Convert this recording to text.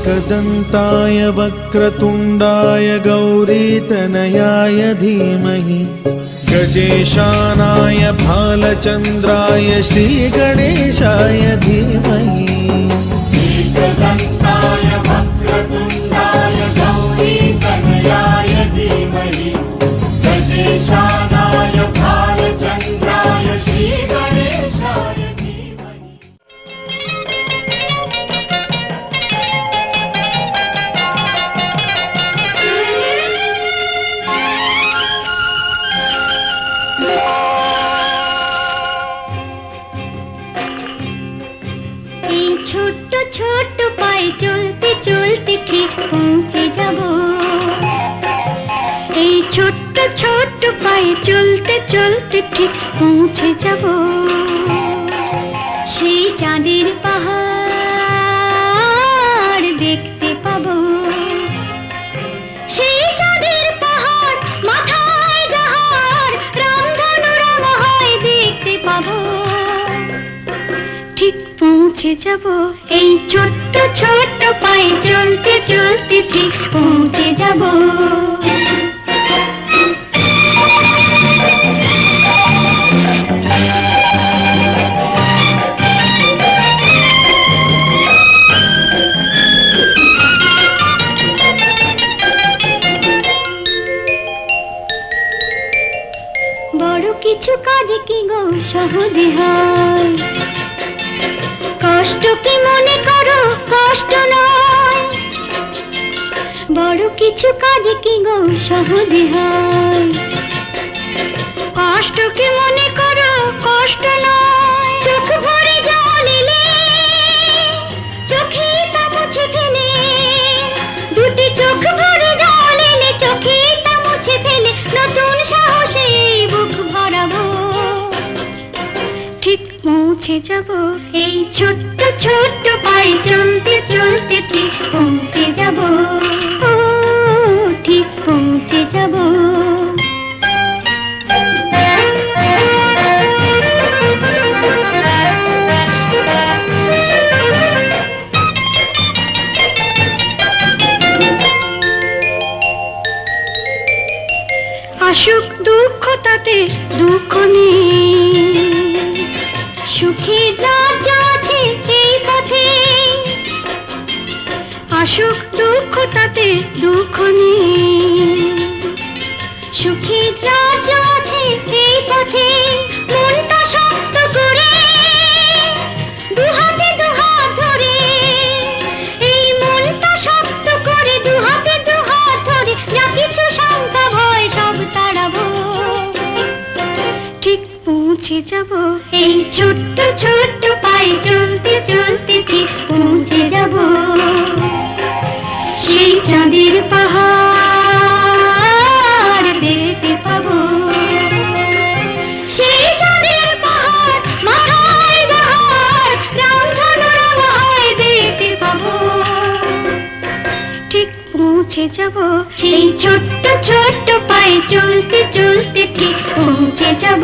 एकदन्ताय वक्रतुण्डाय गौरीतनयाय धीमहि गजेशानाय भालचन्द्राय श्रीगणेशाय धीमहि एकदन्ताय वक्रतुण्डाय गौरीतनयाय धीमहि गजेशानाय भालचन्द्राय श्रीगणेशाय ছোট্ট ছোট্ট পায়ে চলতে চলতে ঠিক পৌঁছে যাব। এই ছোট্ট ছোট্ট পায়ে চলতে চলতে ঠিক পৌঁছে যাব সেই চাঁদের পাহাড় দেখতে পাবো। সেই চাঁদের পাহাড় মাথায় যাহার রামধনু রাঙা হয় দেখতে পাবো। ঠিক পৌঁছে যাব এই ছোট্ট ছোট্ট পায়ে চলতে চলতে ঠিক পৌঁছে যাব। বড় কিছু কাজে কি গো সহজে হয়, কষ্ট কি মনে করো কষ্ট নয়। বড় কিছু কাজে কি গো সহজে হয়, কষ্ট কি মনে করো কষ্ট নয়। চোখ ভরে জল এলে চোখে তা মুছে ফেলে, দুটি চোখ ভরে জল এলে চোখে তা মুছে ফেলে নতুন সাহসে বুক ভরাবো। ঠিক পৌঁছে যাব এই ছোট্ট ছোট্ট পায়ে চলতে চলতে ঠিক পৌঁছে যাব। ও ঠিক পৌঁছে যাব। আসুক দুঃখ তাতে দুঃখ নেই, সুখের রাজ্য আছে এই পথে। আসুক দুঃখ তাতে দুঃখ নেই, সুখের রাজ্য আছে এই পথে। মনটা শক্ত করে দুহাতে দুহাত ধরে, এই মনটা শক্ত করে দুহাতে দুহাত ধরে যা কিছু শঙ্কা ভয় সব তাড়াবো। ঠিক পৌঁছে যাব এই ছোট্ট ছোট্ট পায়ে চলতে চলতে ঠিক পৌঁছে যাব সেই চাঁদের পাহাড় দেখতে পাবো। সেই চাঁদের পাহাড় মাথায় যাহার রামধনু রাঙা হয় দেখতে পাবো। ঠিক পৌঁছে যাব সেই ছোট্ট ছোট্ট পায়ে চলতে চলতে ঠিক পৌঁছে যাব।